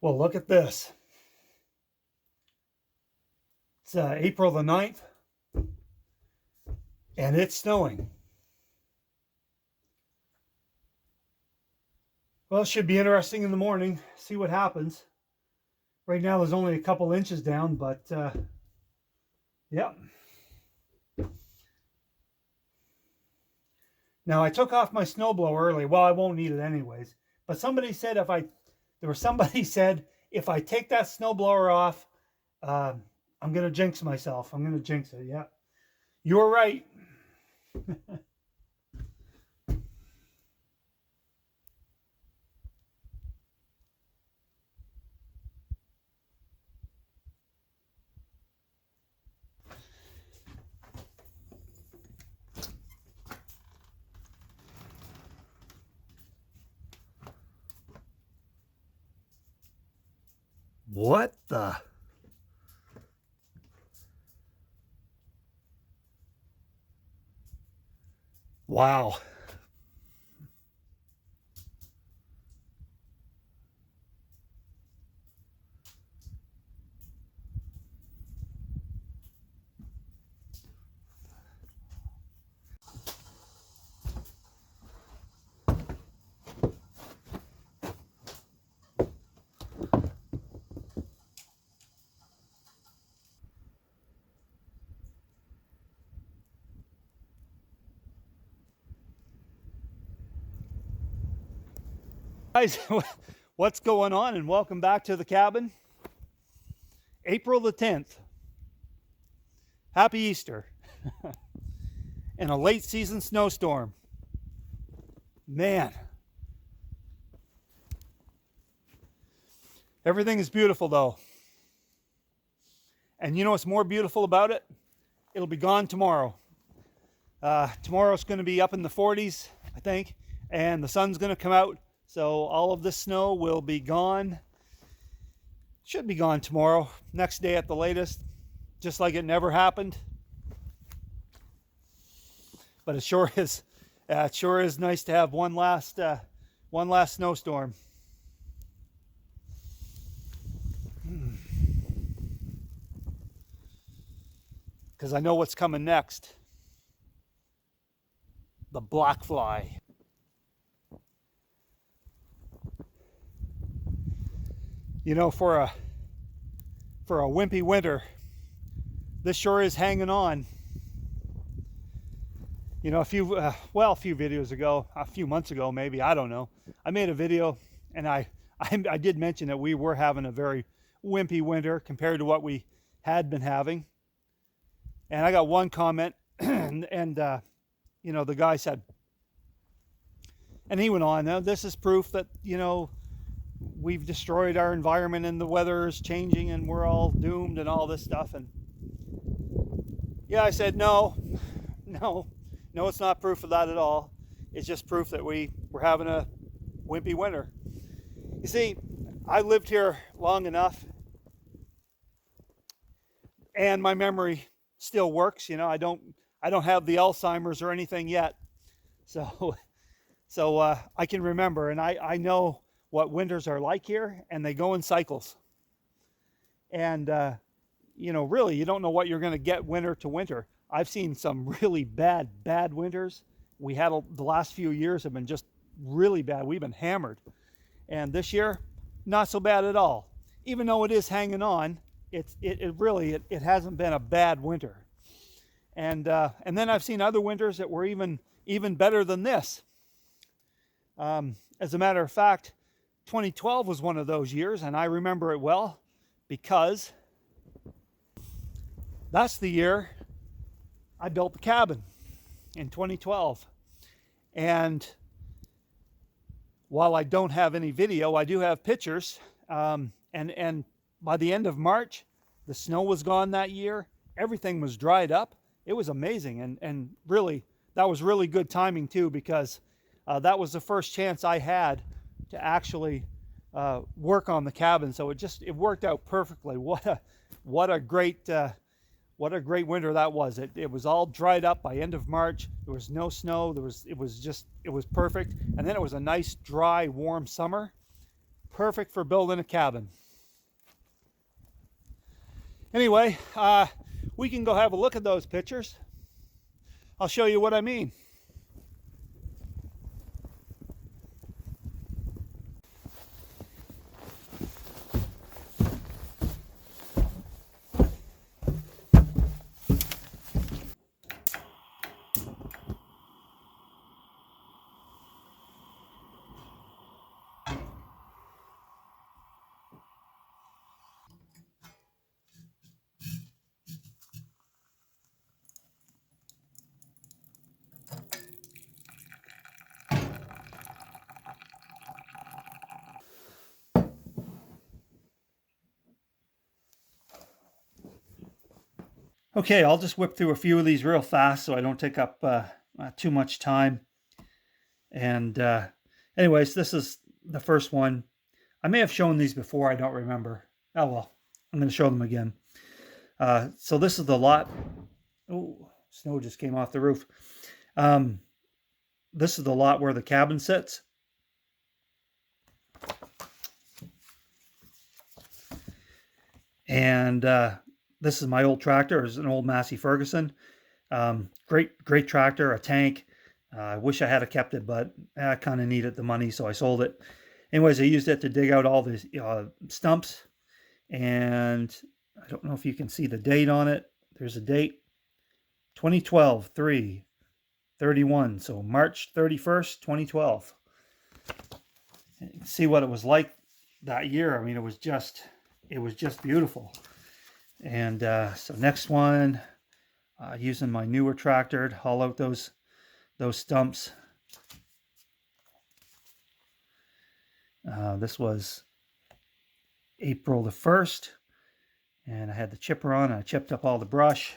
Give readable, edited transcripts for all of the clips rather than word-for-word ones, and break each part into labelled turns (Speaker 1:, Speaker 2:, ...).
Speaker 1: Well, look at this. It's April the 9th, and it's snowing. Well, it should be interesting in the morning. See what happens. Right now, there's only a couple inches down, but yeah. Now, I took off my snowblower early. Well, I won't need it anyways. But somebody said somebody said if I take that snowblower off, I'm going to jinx myself. I'm going to jinx it. Yeah. You're right. What the? Wow. Guys, what's going on? And welcome back to the cabin. April the 10th. Happy Easter. And a late season snowstorm. Man. Everything is beautiful though. And you know what's more beautiful about it? It'll be gone tomorrow. Tomorrow's going to be up in the 40s, I think. And the sun's going to come out. So all of this snow will be gone. Should be gone tomorrow, next day at the latest, just like it never happened. But it sure is nice to have one last snowstorm. Because I know what's coming next. The black fly. You know, for a wimpy winter, this sure is hanging on. You know, a few videos ago, a few months ago maybe, I don't know, I made a video and I did mention that we were having a very wimpy winter compared to what we had been having. And I got one comment and you know, the guy said, and he went on, now this is proof that, you know, we've destroyed our environment and the weather is changing and we're all doomed and all this stuff. And yeah, I said, no, it's not proof of that at all. It's just proof that we're having a wimpy winter. You see, I lived here long enough and my memory still works. You know, I don't have the Alzheimer's or anything yet. So I can remember, and I know what winters are like here, and they go in cycles. And you know, really, you don't know what you're going to get winter to winter. I've seen some really bad winters. We had the last few years have been just really bad. We've been hammered, and this year, not so bad at all. Even though it is hanging on, it really hasn't been a bad winter. And then I've seen other winters that were even better than this. As a matter of fact, 2012 was one of those years, and I remember it well because that's the year I built the cabin, in 2012. And while I don't have any video, I do have pictures. And by the end of March, the snow was gone that year. Everything was dried up. It was amazing, and really, that was really good timing too, because that was the first chance I had to actually work on the cabin. So it worked out perfectly. What a great winter that was. It was all dried up by end of March. There was no snow. It was perfect. And then it was a nice, dry, warm summer. Perfect for building a cabin. Anyway, we can go have a look at those pictures. I'll show you what I mean. Okay, I'll just whip through a few of these real fast so I don't take up too much time. And anyways, this is the first one. I may have shown these before, I don't remember. Oh well, I'm going to show them again. So this is the lot. Oh, snow just came off the roof. This is the lot where the cabin sits. And this is my old tractor. It's an old Massey Ferguson. Great tractor, a tank. I wish I had kept it, but I kind of needed the money, so I sold it. Anyways, I used it to dig out all the stumps. And I don't know if you can see the date on it. There's a date. 2012, 3/31. So March 31st, 2012. And you can see what it was like that year. I mean, it was just beautiful. And so next one, using my newer tractor to haul out those stumps. This was April the 1st, and I had the chipper on, and I chipped up all the brush.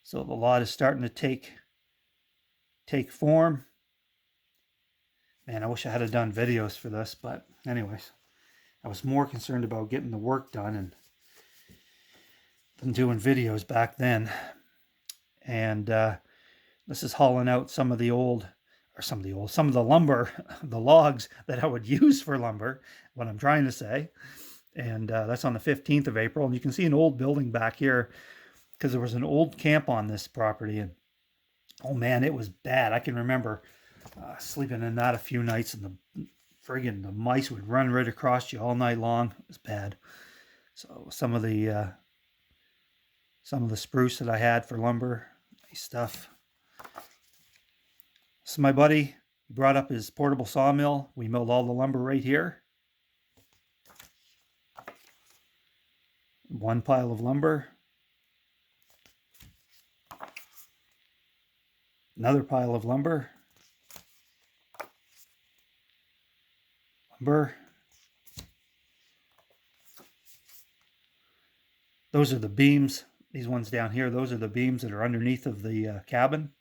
Speaker 1: So the lot is starting to take form. Man, I wish I had done videos for this, but anyways, I was more concerned about getting the work done than doing videos back then. And this is hauling out some of the lumber, the logs that I would use for lumber, what I'm trying to say. And that's on the 15th of April. And you can see an old building back here because there was an old camp on this property. And oh man, it was bad. I can remember sleeping in that a few nights, and the mice would run right across you all night long. It was bad. So some of the spruce that I had for lumber, nice stuff. So my buddy brought up his portable sawmill. We milled all the lumber right here. One pile of lumber. Another pile of lumber. Those are the beams. These ones down here, those are the beams that are underneath of the cabin.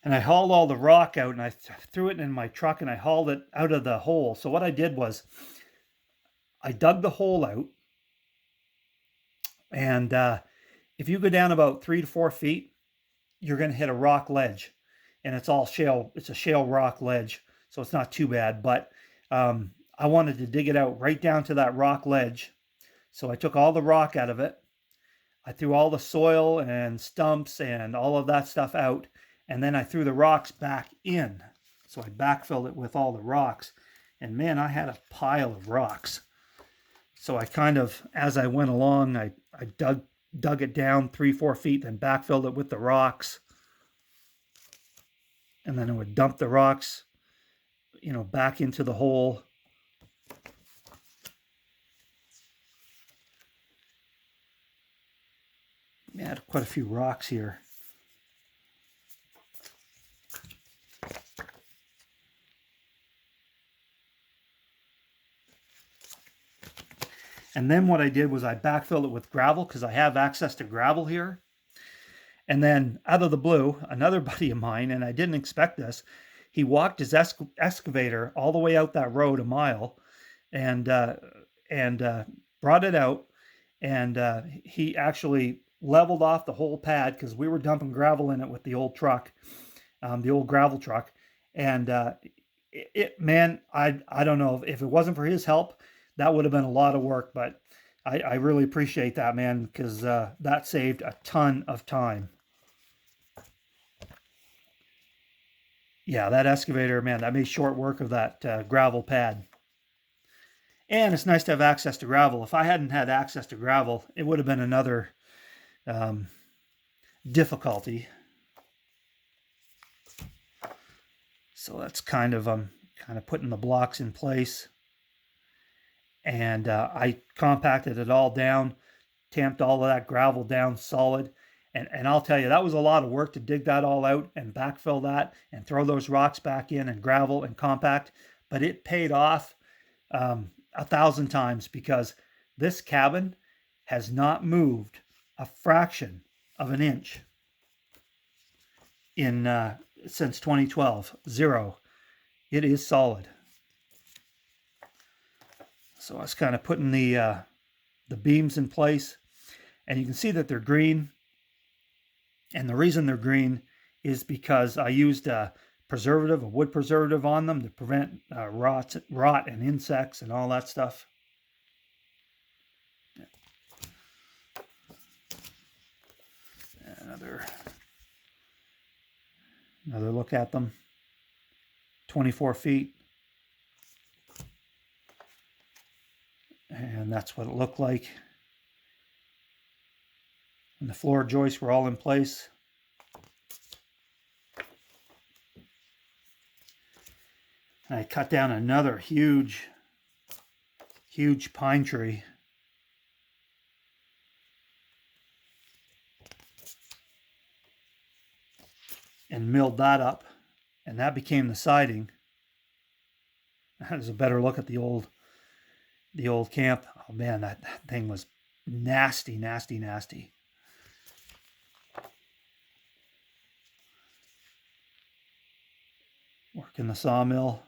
Speaker 1: And I hauled all the rock out, and I threw it in my truck, and I hauled it out of the hole. So what I did was I dug the hole out, and if you go down about 3 to 4 feet, you're going to hit a rock ledge, and it's all shale. It's a shale rock ledge, so it's not too bad. But I wanted to dig it out right down to that rock ledge, so I took all the rock out of it. I threw all the soil and stumps and all of that stuff out, and then I threw the rocks back in. So I backfilled it with all the rocks, and man, I had a pile of rocks. So I kind of, as I went along, I dug it down 3-4 feet, then backfilled it with the rocks, and then I would dump the rocks, back into the hole. I had quite a few rocks here. And then what I did was I backfilled it with gravel because I have access to gravel here. And then out of the blue, another buddy of mine, and I didn't expect this, he walked his excavator all the way out that road a mile and brought it out. and he actually leveled off the whole pad because we were dumping gravel in it with the old truck, the old gravel truck. And man, I don't know, if it wasn't for his help, that would have been a lot of work. But I really appreciate that, man, because that saved a ton of time. Yeah, that excavator, man, that made short work of that gravel pad. And it's nice to have access to gravel. If I hadn't had access to gravel, it would have been another um, difficulty. So that's kind of putting the blocks in place. And I compacted it all down, tamped all of that gravel down solid. And I'll tell you, that was a lot of work to dig that all out and backfill that and throw those rocks back in and gravel and compact. But it paid off 1,000 times, because this cabin has not moved a fraction of an inch in since 2012. Zero. It is solid. So I was kind of putting the beams in place, and you can see that they're green. And the reason they're green is because I used a preservative, a wood preservative on them to prevent rot and insects and all that stuff. Another look at them. 24 feet. And that's what it looked like. And the floor joists were all in place. And I cut down another huge pine tree. And milled that up. And that became the siding. There's a better look at the old camp. Oh man, that thing was nasty, nasty, nasty. Working the sawmill.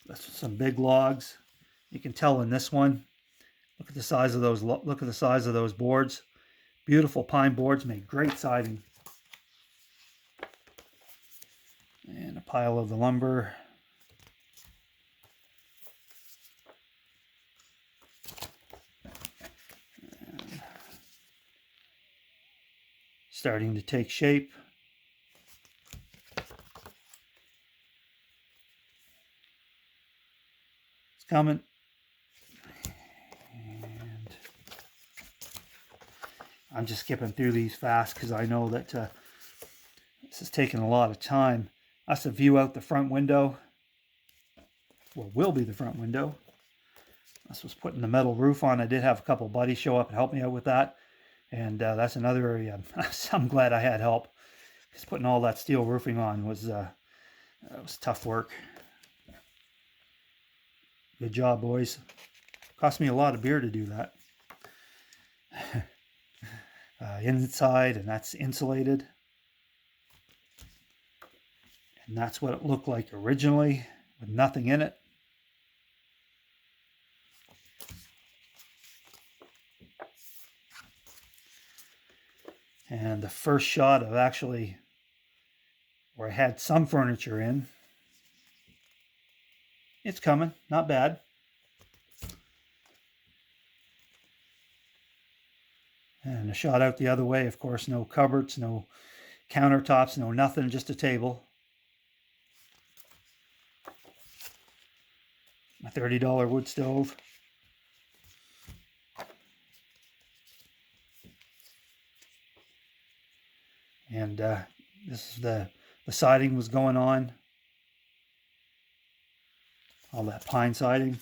Speaker 1: That's some big logs. You can tell in this one. Look at the size of those. Look at the size of those boards. Beautiful pine boards, made great siding. And a pile of the lumber. And starting to take shape. It's coming. And I'm just skipping through these fast because I know that this is taking a lot of time. That's a view out the front window. Well, will be the front window. This was putting the metal roof on. I did have a couple buddies show up and help me out with that. And that's another area. I'm glad I had help, because putting all that steel roofing on was tough work. Good job, boys. Cost me a lot of beer to do that. Inside, and that's insulated. And that's what it looked like originally, with nothing in it. And the first shot of actually where I had some furniture in. It's coming, not bad. And a shot out the other way, of course, no cupboards, no countertops, no nothing, just a table. My $30 wood stove. And this is the siding was going on. All that pine siding.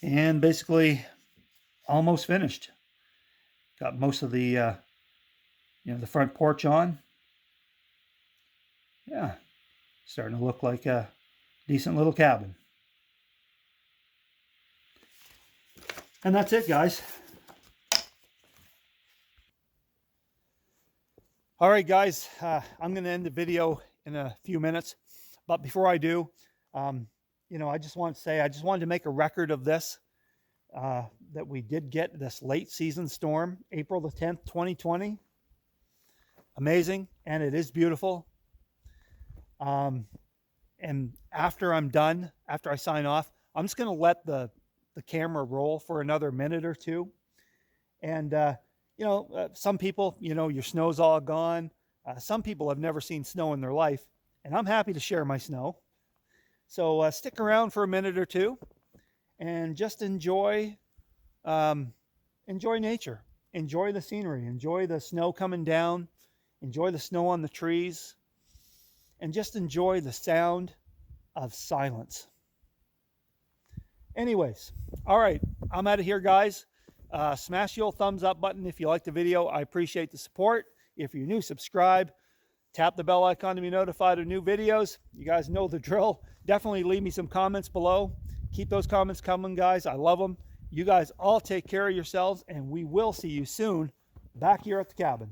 Speaker 1: And basically almost finished. Got most of the the front porch on. Yeah, starting to look like a decent little cabin. And that's it, guys. All right, guys, I'm going to end the video in a few minutes. But before I do, I just want to say, I just wanted to make a record of this, that we did get this late season storm, April the 10th, 2020. Amazing, and it is beautiful. And after I'm done, after I sign off, I'm just going to let the camera roll for another minute or two. And, some people, your snow's all gone. Some people have never seen snow in their life, and I'm happy to share my snow. So stick around for a minute or two and just enjoy nature, enjoy the scenery, enjoy the snow coming down, enjoy the snow on the trees, and just enjoy the sound of silence. Anyways, all right, I'm out of here, guys. Smash the old thumbs up button if you like the video. I appreciate the support. If you're new, subscribe. Tap the bell icon to be notified of new videos. You guys know the drill. Definitely leave me some comments below. Keep those comments coming, guys. I love them. You guys all take care of yourselves, and we will see you soon back here at the cabin.